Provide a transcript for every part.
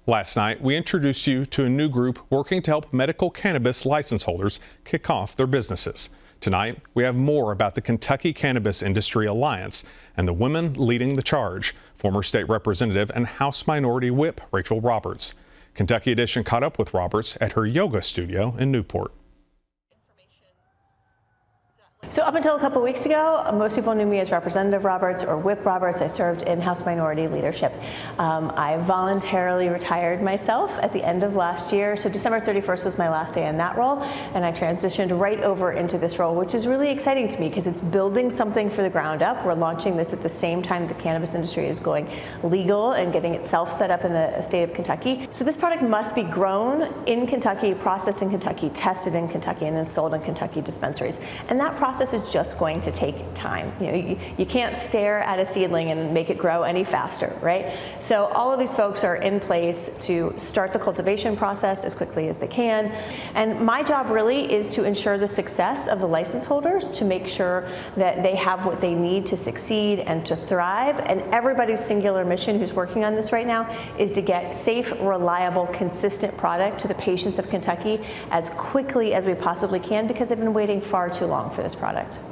Last night, we introduced you to a new group working to help medical cannabis license holders kick off their businesses. Tonight, we have more about the Kentucky Cannabis Industry Alliance and the women leading the charge, former state representative and House Minority Whip Rachel Roberts. Kentucky Edition caught up with Roberts at her yoga studio in Newport. So up until a couple weeks ago, most people knew me as Representative Roberts or Whip Roberts. I served in House Minority Leadership. I voluntarily retired myself at the end of last year. So December 31st was my last day in that role, and I transitioned right over into this role, which is really exciting to me because it's building something for the ground up. We're launching this at the same time the cannabis industry is going legal and getting itself set up in the state of Kentucky. So this product must be grown in Kentucky, processed in Kentucky, tested in Kentucky, and then sold in Kentucky dispensaries. And that process is just going to take time. You can't stare at a seedling and make it grow any faster, right? So all of these folks are in place to start the cultivation process as quickly as they can. And my job really is to ensure the success of the license holders, to make sure that they have what they need to succeed and to thrive. And everybody's singular mission who's working on this right now is to get safe, reliable, consistent product to the patients of Kentucky as quickly as we possibly can, because they've been waiting far too long for this product.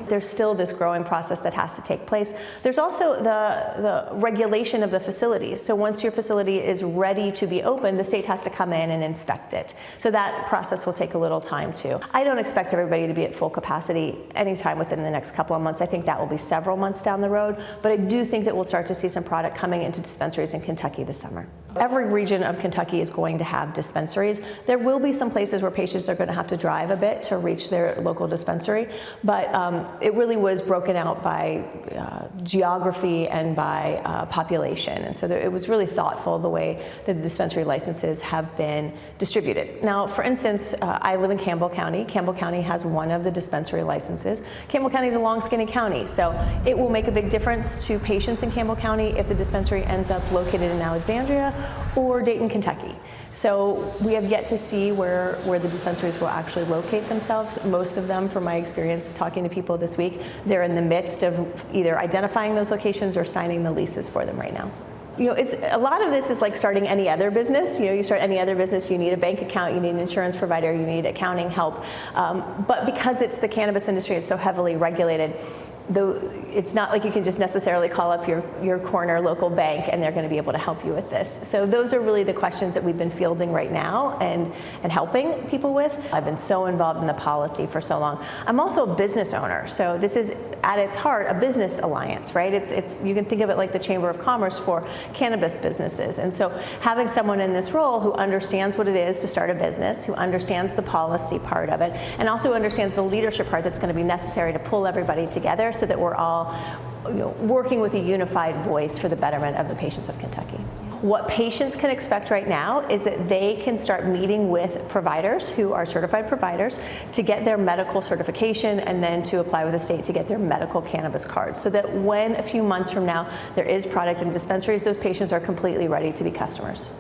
There's still this growing process that has to take place. There's also the regulation of the facilities. So once your facility is ready to be open, the state has to come in and inspect it. So that process will take a little time too. I don't expect everybody to be at full capacity anytime within the next couple of months. I think that will be several months down the road, but I do think that we'll start to see some product coming into dispensaries in Kentucky this summer. Every region of Kentucky is going to have dispensaries. There will be some places where patients are going to have to drive a bit to reach their local dispensary, but it really was broken out by geography and by population. And so it was really thoughtful the way that the dispensary licenses have been distributed. Now, for instance, I live in Campbell County. Campbell County has one of the dispensary licenses. Campbell County is a long, skinny county, so it will make a big difference to patients in Campbell County if the dispensary ends up located in Alexandria or Dayton, Kentucky. So we have yet to see where the dispensaries will actually locate themselves. Most of them, from my experience talking to people this week, they're in the midst of either identifying those locations or signing the leases for them right now. It's a lot of this is like starting any other business. You start any other business, you need a bank account, you need an insurance provider, you need accounting help. But because it's the cannabis industry, it's so heavily regulated, though it's not like you can just necessarily call up your corner local bank and they're going to be able to help you with this. So those are really the questions that we've been fielding right now and helping people with. I've been so involved in the policy for so long. I'm also a business owner, so this is at its heart a business alliance, right? It's you can think of it like the Chamber of Commerce for cannabis businesses. And so having someone in this role who understands what it is to start a business, who understands the policy part of it, and also understands the leadership part that's going to be necessary to pull everybody together so that we're all working with a unified voice for the betterment of the patients of Kentucky. What patients can expect right now is that they can start meeting with providers who are certified providers to get their medical certification and then to apply with the state to get their medical cannabis card, so that when a few months from now there is product in dispensaries, those patients are completely ready to be customers.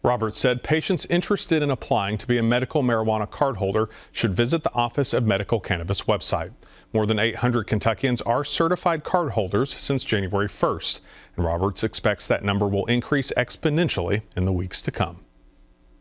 Roberts said patients interested in applying to be a medical marijuana card holder should visit the Office of Medical Cannabis website. More than 800 Kentuckians are certified card holders since January 1st, and Roberts expects that number will increase exponentially in the weeks to come.